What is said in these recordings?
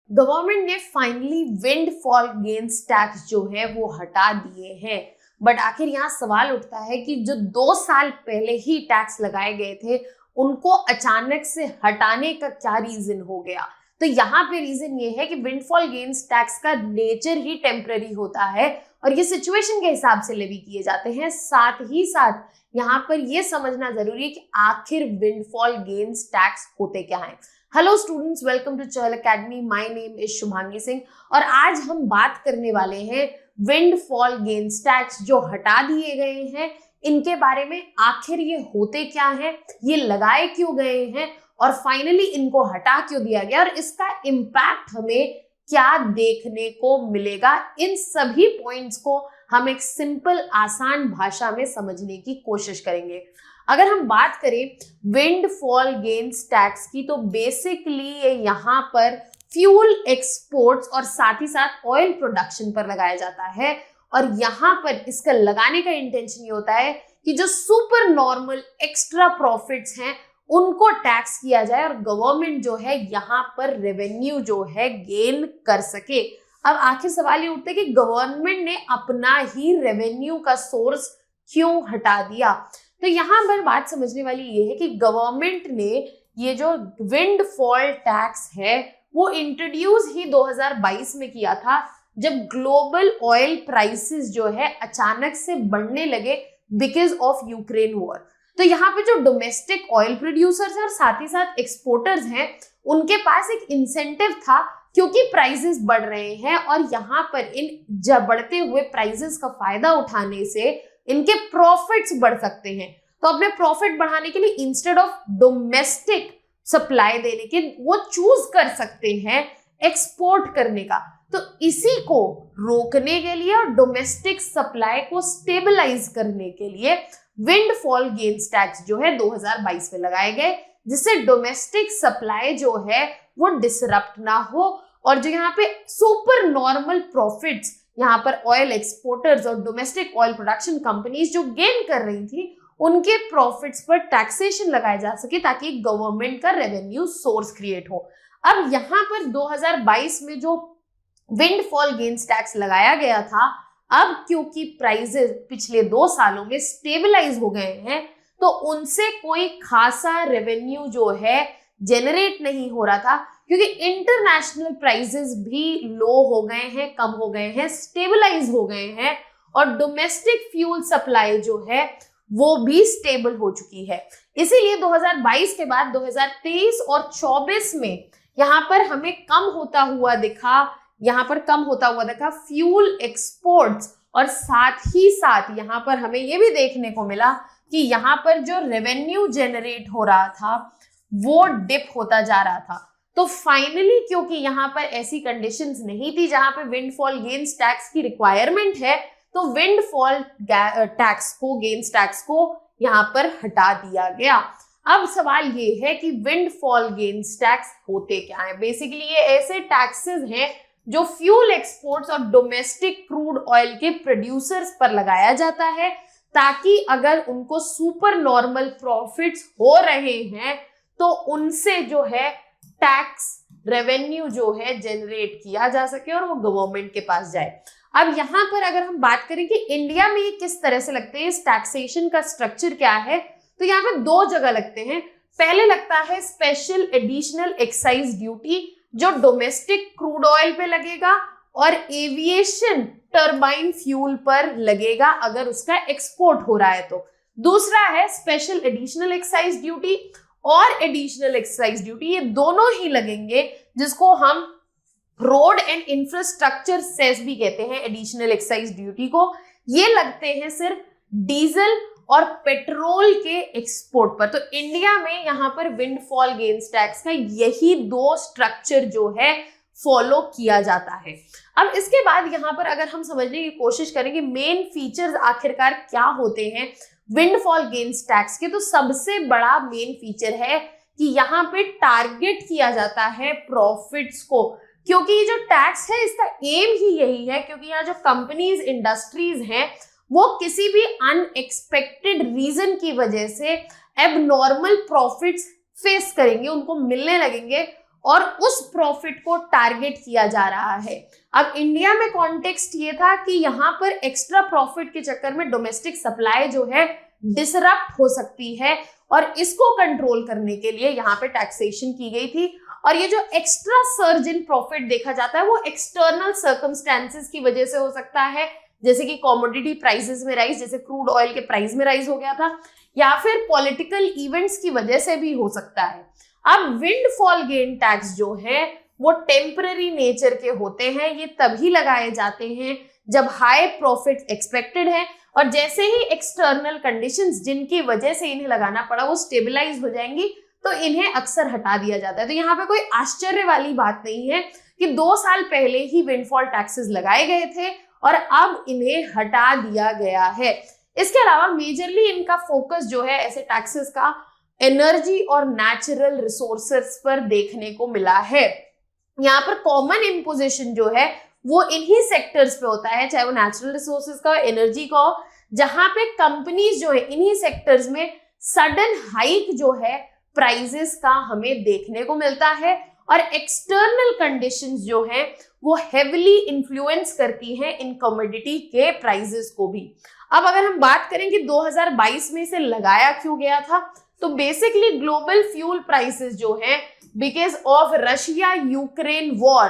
Government ने finally windfall gains tax जो है वो हटा दिए हैं। बट आखिर यहाँ सवाल उठता है कि जो 2 साल पहले ही टैक्स लगाए गए थे उनको अचानक से हटाने का क्या रीजन हो गया। तो यहाँ पे रीजन ये है कि विंडफॉल गेन्स टैक्स का नेचर ही टेम्पररी होता है और ये सिचुएशन के हिसाब से लेवी किए जाते हैं। साथ ही साथ यहाँ पर ये समझना जरूरी है कि आखिर विंडफॉल गेन्स टैक्स होते क्या हैं। Hello students, welcome to Chahal academy. My name is Shubhangi Singh और आज हम बात करने वाले हैं विंडफॉल गेन्स टैक्स जो हटा दिए गए हैं, इनके बारे में। आखिर ये होते क्या हैं, ये लगाए क्यों गए हैं और फाइनली इनको हटा क्यों दिया गया और इसका इम्पैक्ट हमें क्या देखने को मिलेगा। इन सभी पॉइंट्स को हम एक सिंपल आसान भाषा में समझने की कोशिश करेंगे। अगर हम बात करें विंडफॉल गेन्स टैक्स की, तो बेसिकली ये यहाँ पर फ्यूल एक्सपोर्ट्स और साथ ही साथ ऑयल प्रोडक्शन पर लगाया जाता है। और यहाँ पर इसका लगाने का इंटेंशन ये होता है कि जो सुपर नॉर्मल एक्स्ट्रा प्रॉफिट्स हैं उनको टैक्स किया जाए और गवर्नमेंट जो है यहाँ पर रेवेन्यू जो है गेन कर सके। अब आखिर सवाल ये उठता है कि गवर्नमेंट ने अपना ही रेवेन्यू का सोर्स क्यों हटा दिया। तो यहाँ पर बात समझने वाली ये है कि गवर्नमेंट ने ये जो विंडफॉल टैक्स है वो इंट्रोड्यूस ही 2022 में किया था, जब ग्लोबल ऑयल प्राइसेस जो है अचानक से बढ़ने लगे बिकॉज ऑफ यूक्रेन वॉर। तो यहाँ पे जो डोमेस्टिक ऑयल प्रोड्यूसर्स हैं और साथ ही साथ एक्सपोर्टर्स हैं, उनके पास एक इंसेंटिव था क्योंकि प्राइसेस बढ़ रहे हैं और यहाँ पर इन बढ़ते हुए प्राइसेस का फायदा उठाने से इनके प्रॉफिट्स बढ़ सकते हैं। तो अपने प्रॉफिट बढ़ाने के लिए इंस्टेड ऑफ डोमेस्टिक सप्लाई देने के वो चूज कर सकते हैं एक्सपोर्ट करने का। तो इसी को रोकने के लिए और डोमेस्टिक सप्लाई को स्टेबलाइज करने के लिए विंडफॉल गेन्स टैक्स जो है 2022 में लगाए गए, जिससे डोमेस्टिक सप्लाई जो है वो डिसरप्ट ना हो और जो यहाँ पे सुपर नॉर्मल प्रॉफिट्स यहाँ पर ऑयल एक्सपोर्टर्स और डोमेस्टिक ऑयल प्रोडक्शन कंपनीज जो गेन कर रही थी उनके प्रॉफिट्स पर टैक्सेशन लगाया जा सके ताकि गवर्नमेंट का रेवेन्यू सोर्स क्रिएट हो। अब यहाँ पर 2022 में जो विंडफॉल गेन्स टैक्स लगाया गया था, अब क्योंकि प्राइसेस पिछले 2 सालों में स्टेबलाइज हो गए हैं तो उनसे कोई खासा रेवेन्यू जो है जनरेट नहीं हो रहा था, क्योंकि इंटरनेशनल प्राइसेस भी लो हो गए हैं, कम हो गए हैं, स्टेबलाइज हो गए हैं और डोमेस्टिक फ्यूल सप्लाई जो है वो भी स्टेबल हो चुकी है। इसीलिए 2022 के बाद 2023 और 24 में यहाँ पर हमें कम होता हुआ दिखा फ्यूल एक्सपोर्ट्स और साथ ही साथ यहाँ पर हमें ये भी देखने को मिला कि यहाँ पर जो रेवेन्यू जनरेट हो रहा था वो डिप होता जा रहा था। तो फाइनली क्योंकि यहाँ पर ऐसी कंडीशंस नहीं थी जहां पे विंडफॉल गेन्स टैक्स की रिक्वायरमेंट है, तो विंडफॉल गेन्स टैक्स को यहाँ पर हटा दिया गया। अब सवाल ये है कि विंडफॉल गेन्स टैक्स होते क्या है। बेसिकली ये ऐसे टैक्सेस हैं जो फ्यूल एक्सपोर्ट्स और डोमेस्टिक क्रूड ऑयल के प्रोड्यूसर्स पर लगाया जाता है, ताकि अगर उनको सुपर नॉर्मल प्रॉफिट्स हो रहे हैं तो उनसे जो है टैक्स रेवेन्यू जो है जनरेट किया जा सके और वो गवर्नमेंट के पास जाए। अब यहाँ पर अगर हम बात करें कि इंडिया में ये किस तरह से लगते हैं, इस टैक्सेशन का स्ट्रक्चर क्या है, तो यहाँ पे 2 जगह लगते हैं। पहले लगता है स्पेशल एडिशनल एक्साइज ड्यूटी जो डोमेस्टिक क्रूड ऑयल पे लगेगा और एविएशन टर्बाइन फ्यूल पर लगेगा अगर उसका एक्सपोर्ट हो रहा है तो। दूसरा है स्पेशल एडिशनल एक्साइज ड्यूटी और एडिशनल एक्साइज ड्यूटी, ये दोनों ही लगेंगे जिसको हम रोड एंड इंफ्रास्ट्रक्चर सेस भी कहते हैं। एडिशनल एक्साइज ड्यूटी को ये लगते हैं सिर्फ डीजल और पेट्रोल के एक्सपोर्ट पर। तो इंडिया में यहाँ पर विंडफॉल गेन्स टैक्स का यही 2 स्ट्रक्चर जो है फॉलो किया जाता है। अब इसके बाद यहाँ पर अगर हम समझने की कोशिश करेंगे मेन फीचर्स आखिरकार क्या होते हैं विंडफॉल गेन्स टैक्स के, तो सबसे बड़ा मेन फीचर है कि यहाँ पे टारगेट किया जाता है प्रॉफिट्स को, क्योंकि ये जो टैक्स है इसका एम ही यही है, क्योंकि यहाँ जो कंपनीज इंडस्ट्रीज हैं वो किसी भी अनएक्सपेक्टेड रीजन की वजह से एबनॉर्मल प्रॉफिट्स फेस करेंगे, उनको मिलने लगेंगे और उस प्रॉफिट को टारगेट किया जा रहा है। अब इंडिया में कॉन्टेक्स्ट ये था कि यहाँ पर एक्स्ट्रा प्रॉफिट के चक्कर में डोमेस्टिक सप्लाई जो है डिसरप्ट हो सकती है, और इसको कंट्रोल करने के लिए यहाँ पे टैक्सेशन की गई थी। और ये जो एक्स्ट्रा सर्ज इन प्रॉफिट देखा जाता है वो एक्सटर्नल सर्कमस्टेंसेस की वजह से हो सकता है, जैसे कि कमोडिटी प्राइसेस में राइज, जैसे क्रूड ऑयल के प्राइस में राइज हो गया था, या फिर पॉलिटिकल इवेंट्स की वजह से भी हो सकता है। अब विंडफॉल गेन टैक्स जो है वो टेम्पररी नेचर के होते हैं, ये तभी लगाए जाते हैं जब हाई प्रॉफिट एक्सपेक्टेड है, और जैसे ही एक्सटर्नल कंडीशंस जिनकी वजह से इन्हें लगाना पड़ा वो स्टेबलाइज हो जाएंगी तो इन्हें अक्सर हटा दिया जाता है। तो यहाँ पे कोई आश्चर्य वाली बात नहीं है कि 2 साल पहले ही विंडफॉल टैक्सेस लगाए गए थे और अब इन्हें हटा दिया गया है। इसके अलावा मेजरली इनका फोकस जो है ऐसे टैक्सेस का एनर्जी और नेचुरल रिसोर्सेस पर देखने को मिला है। यहाँ पर कॉमन इम्पोजिशन जो है वो इन्हीं सेक्टर्स पे होता है, चाहे वो नेचुरल रिसोर्सेज का हो, एनर्जी का हो, जहां पे कंपनीज जो है इन्हीं सेक्टर्स में सडन हाइक जो है प्राइसेस का हमें देखने को मिलता है, और एक्सटर्नल कंडीशंस जो है वो हेविली इन्फ्लुएंस करती हैं इन कमोडिटी के प्राइसेस को भी। अब अगर हम बात करें कि 2022 में इसे लगाया क्यों गया था, तो बेसिकली ग्लोबल फ्यूल प्राइसेस जो है because of Russia Ukraine war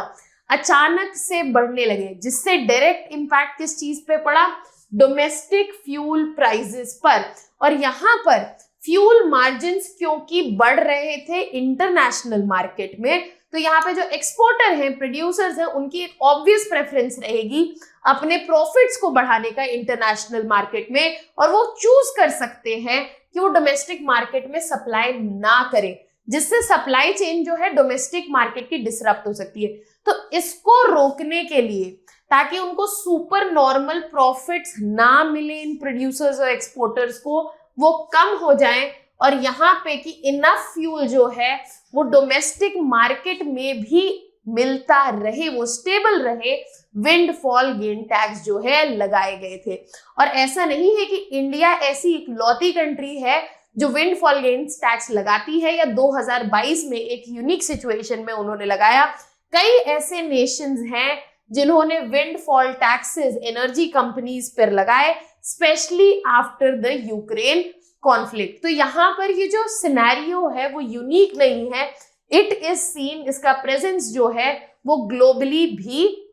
अचानक से बढ़ने लगे, जिससे डायरेक्ट इंपैक्ट किस चीज पे पड़ा, डोमेस्टिक फ्यूल प्राइसेस पर। और यहाँ पर फ्यूल मार्जिन्स क्योंकि बढ़ रहे थे इंटरनेशनल मार्केट में, तो यहाँ पे जो एक्सपोर्टर हैं, प्रोड्यूसर्स हैं, उनकी एक ऑब्वियस प्रेफरेंस रहेगी अपने प्रॉफिट्स को बढ़ाने का इंटरनेशनल मार्केट में, और वो चूज कर सकते हैं कि वो डोमेस्टिक मार्केट में सप्लाई ना करें, जिससे सप्लाई चेन जो है डोमेस्टिक मार्केट की डिसरप्ट हो सकती है। तो इसको रोकने के लिए, ताकि उनको सुपर नॉर्मल प्रॉफिट्स ना मिले इन प्रोड्यूसर्स और एक्सपोर्टर्स को, वो कम हो जाएं, और यहाँ पे कि इनफ फ्यूल जो है वो डोमेस्टिक मार्केट में भी मिलता रहे, वो स्टेबल रहे, विंडफॉल गेन टैक्स जो है लगाए गए थे। और ऐसा नहीं है कि इंडिया ऐसी इकलौती कंट्री है जो विंडफॉल गेन टैक्स लगाती है, या 2022 में एक यूनिक सिचुएशन में उन्होंने लगाया। कई ऐसे नेशंस हैं जिन्होंने विंडफॉल टैक्सेस एनर्जी कंपनीज पर लगाए, specially after the Ukraine conflict. तो यहाँ पर ये जो सिनेरियो है वो यूनिक नहीं है, इट इज सीन, इसका प्रेजेंस जो है वो ग्लोबली भी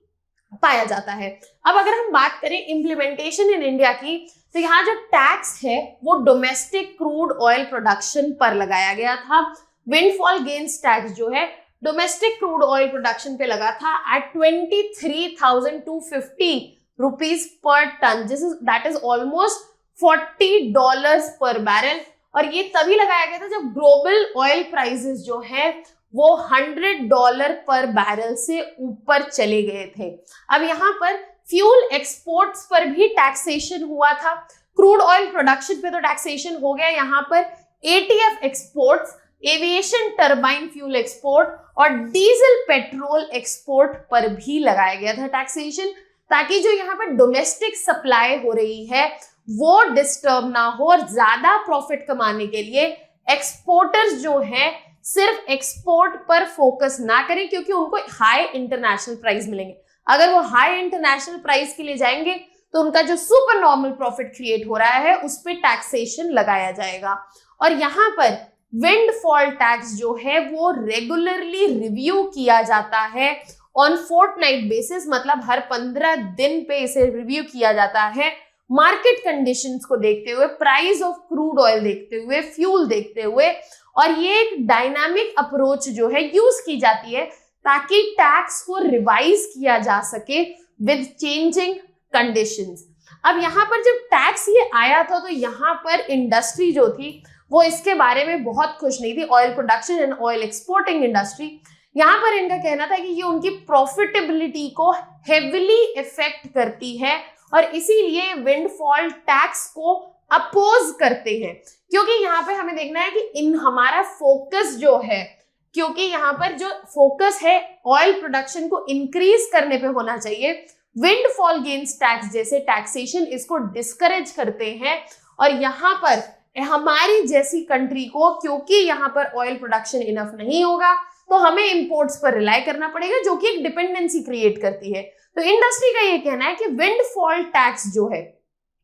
पाया जाता है। अब अगर हम बात करें इम्प्लीमेंटेशन इन इंडिया की, तो यहाँ जो टैक्स है वो डोमेस्टिक क्रूड ऑयल प्रोडक्शन पर लगाया गया था। विंडफॉल गेन्स टैक्स जो है डोमेस्टिक क्रूड ऑयल प्रोडक्शन पे लगा था at 23,250 rupees per ton, that is almost $40 per barrel. और ये तभी लगाया गया था जब ग्लोबल ऑयल प्राइसेस जो है वो $100 पर बैरल से ऊपर चले गए थे। अब यहाँ पर फ्यूल एक्सपोर्ट्स पर भी टैक्सेशन हुआ था, क्रूड ऑयल प्रोडक्शन पे तो टैक्सेशन हो गया, यहाँ पर ETF exports, aviation turbine fuel export और डीजल पेट्रोल एक्सपोर्ट पर भी लगाया गया था टैक्सेशन, ताकि जो यहाँ पर डोमेस्टिक सप्लाई हो रही है वो डिस्टर्ब ना हो, और ज्यादा प्रॉफिट कमाने के लिए एक्सपोर्टर्स जो है सिर्फ एक्सपोर्ट पर फोकस ना करें, क्योंकि उनको हाई इंटरनेशनल प्राइस मिलेंगे। अगर वो हाई इंटरनेशनल प्राइस के लिए जाएंगे तो उनका जो सुपर नॉर्मल प्रॉफिट क्रिएट हो रहा है उस पर टैक्सेशन लगाया जाएगा। और यहाँ पर विंडफॉल टैक्स जो है वो रेगुलरली रिव्यू किया जाता है ऑन फोर्टनाइट बेसिस, मतलब हर 15 दिन पे इसे रिव्यू किया जाता है, मार्केट कंडीशंस को देखते हुए, प्राइस ऑफ क्रूड ऑयल देखते हुए, फ्यूल देखते हुए। और ये एक डायनामिक अप्रोच जो है यूज की जाती है ताकि टैक्स को रिवाइज किया जा सके विद चेंजिंग कंडीशंस। अब यहाँ पर जब टैक्स ये आया था तो यहाँ पर इंडस्ट्री जो थी वो इसके बारे में बहुत खुश नहीं थी, oil production and oil exporting industry. यहाँ पर इनका कहना था कि ये उनकी प्रॉफिटेबिलिटी को हेविली इफेक्ट करती है, और इसीलिए विंडफॉल टैक्स को अपोज करते हैं। क्योंकि यहाँ पे हमें देखना है कि हमारा फोकस जो है, क्योंकि यहाँ पर जो फोकस है ऑयल प्रोडक्शन को इंक्रीज करने पे होना चाहिए, विंडफॉल गेन्स टैक्स जैसे टैक्सेशन इसको डिस्करेज करते हैं। और यहाँ पर हमारी जैसी कंट्री को, क्योंकि यहाँ पर ऑयल प्रोडक्शन इनफ नहीं होगा, तो हमें इंपोर्ट्स पर रिलाई करना पड़ेगा, जो कि एक डिपेंडेंसी क्रिएट करती है। तो इंडस्ट्री का ये कहना है कि विंडफॉल टैक्स जो है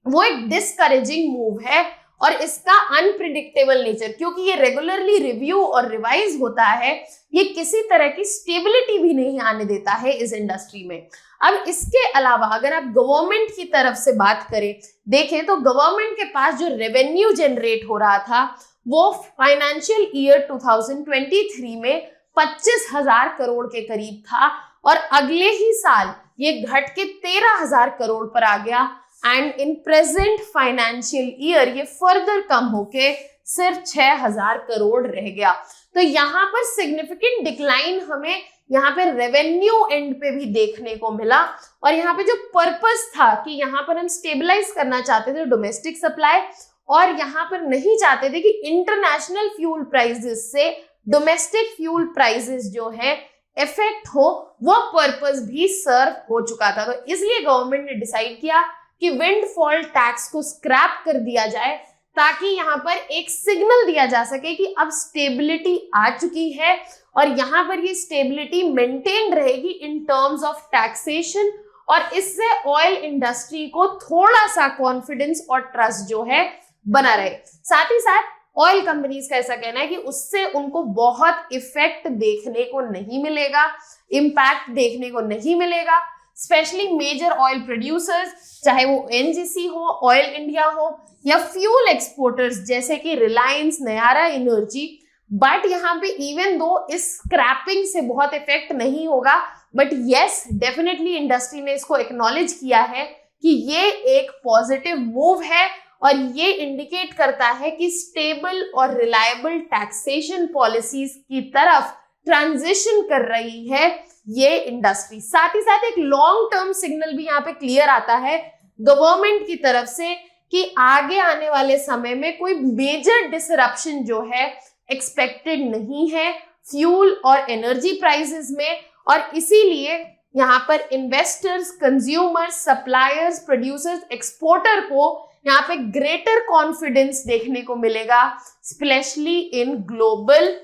वो एक डिस्करेजिंग मूव है और इसका अनप्रिडिक्टेबल नेचर, क्योंकि ये रेगुलरली रिव्यू और रिवाइज होता है, ये किसी तरह की स्टेबिलिटी भी नहीं आने देता है इस इंडस्ट्री में। अब इसके अलावा अगर आप गवर्नमेंट की तरफ से बात करें, देखें तो गवर्नमेंट के पास जो रेवेन्यू जनरेट हो रहा था वो फाइनेंशियल ईयर 2023 में 25,000 करोड़ के करीब था और अगले ही साल ये घट के 13,000 करोड़ पर आ गया and in present financial year ये फर्दर कम होके सिर्फ 6,000 करोड़ रह गया। तो यहाँ पर सिग्निफिकेंट डिक्लाइन हमें यहाँ पे रेवेन्यू एंड पे भी देखने को मिला और यहाँ पे जो पर्पस था कि यहाँ पर हम स्टेबलाइज करना चाहते थे डोमेस्टिक सप्लाई और यहाँ पर नहीं चाहते थे कि इंटरनेशनल फ्यूल प्राइसेस से डोमेस्टिक फ्यूल प्राइसेस जो है इफेक्ट हो, वो पर्पस भी सर्व हो चुका था। तो इसलिए गवर्नमेंट ने डिसाइड किया कि विंडफॉल टैक्स को स्क्रैप कर दिया जाए ताकि यहाँ पर एक सिग्नल दिया जा सके कि अब स्टेबिलिटी आ चुकी है और यहाँ पर ये स्टेबिलिटी मेंटेन रहेगी इन टर्म्स ऑफ टैक्सेशन और इससे ऑयल इंडस्ट्री को थोड़ा सा कॉन्फिडेंस और ट्रस्ट जो है बना रहे। साथ ही साथ ऑयल कंपनीज का ऐसा कहना है कि उससे उनको बहुत इफेक्ट देखने को नहीं मिलेगा, इम्पैक्ट देखने को नहीं मिलेगा। स्पेशली मेजर ऑयल प्रोड्यूसर्स, चाहे वो एनजीसी हो, ऑयल इंडिया हो या फ्यूल एक्सपोर्टर्स जैसे कि रिलायंस, नयारा एनर्जी, बट यहाँ पे इवन दो इस स्क्रैपिंग से बहुत इफेक्ट नहीं होगा, बट यस डेफिनेटली इंडस्ट्री ने इसको एक्नॉलेज किया है कि ये एक पॉजिटिव मूव है और ये इंडिकेट करता है कि स्टेबल और रिलायबल टैक्सेशन पॉलिसीज की तरफ ट्रांजिशन कर रही है ये इंडस्ट्री। साथ ही साथ एक लॉन्ग टर्म सिग्नल भी यहाँ पे क्लियर आता है गवर्नमेंट की तरफ से कि आगे आने वाले समय में कोई मेजर डिसरप्शन जो है एक्सपेक्टेड नहीं है फ्यूल और एनर्जी प्राइसेस में और इसीलिए यहाँ पर investors, consumers, suppliers, producers, exporter को यहाँ पे ग्रेटर कॉन्फिडेंस देखने को मिलेगा, specially in global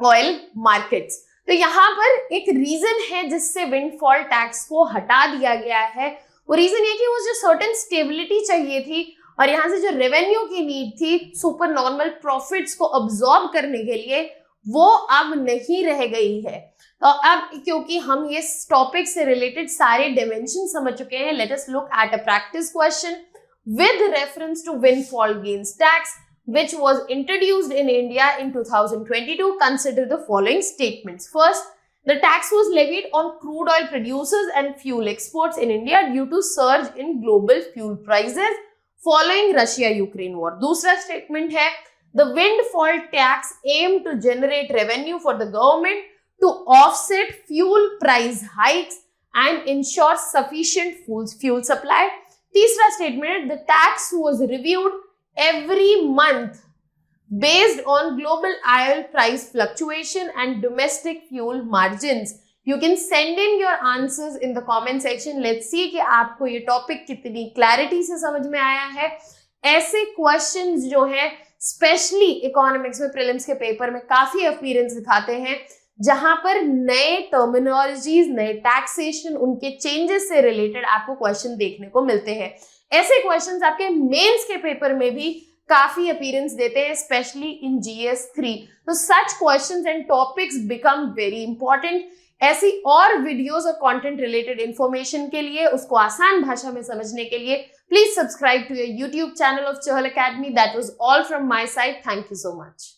oil markets. तो यहाँ पर एक रीजन है जिससे विंडफॉल टैक्स को हटा दिया गया है। वो रीजन ये कि वो जो सर्टेन स्टेबिलिटी चाहिए थी और यहाँ से जो रेवेन्यू की नीड थी सुपर नॉर्मल प्रॉफिट्स को अब्सॉर्ब करने के लिए, वो अब नहीं रह गई है। तो अब क्योंकि हम ये टॉपिक से रिलेटेड सारे डिमेंशन समझ चुके हैं, let us look at a practice question with reference to windfall gains tax which was introduced in India in 2022. Consider the following statements. First, the tax was levied on crude oil producers and fuel exports in India due to surge in global fuel prices following Russia-Ukraine war. दूसरा statement है the windfall tax aimed to generate revenue for the government to offset fuel price hikes and ensure sufficient fuel supply. तीसरा statement the tax was reviewed every month based on global oil price fluctuation and domestic fuel margins. You can send in your answers in the comment section. Let's see कि आपको ये topic कितनी clarity से समझ में आया है। ऐसे क्वेश्चंस जो है स्पेशली इकोनॉमिक्स में प्रीलिम्स के पेपर में काफी अपीयरेंस दिखाते हैं, जहां पर नए टर्मिनोलॉजीज, नए टैक्सेशन, उनके चेंजेस से रिलेटेड आपको क्वेश्चन देखने को मिलते हैं। ऐसे क्वेश्चंस आपके मेंस के पेपर में भी काफी अपीयरेंस देते हैं, स्पेशली इन GS 3। तो सच questions and topics become very important. ऐसी और वीडियोस और कंटेंट रिलेटेड इंफॉर्मेशन के लिए, उसको आसान भाषा में समझने के लिए please subscribe to your YouTube channel of Chahal academy. That was all from my side. Thank you so much.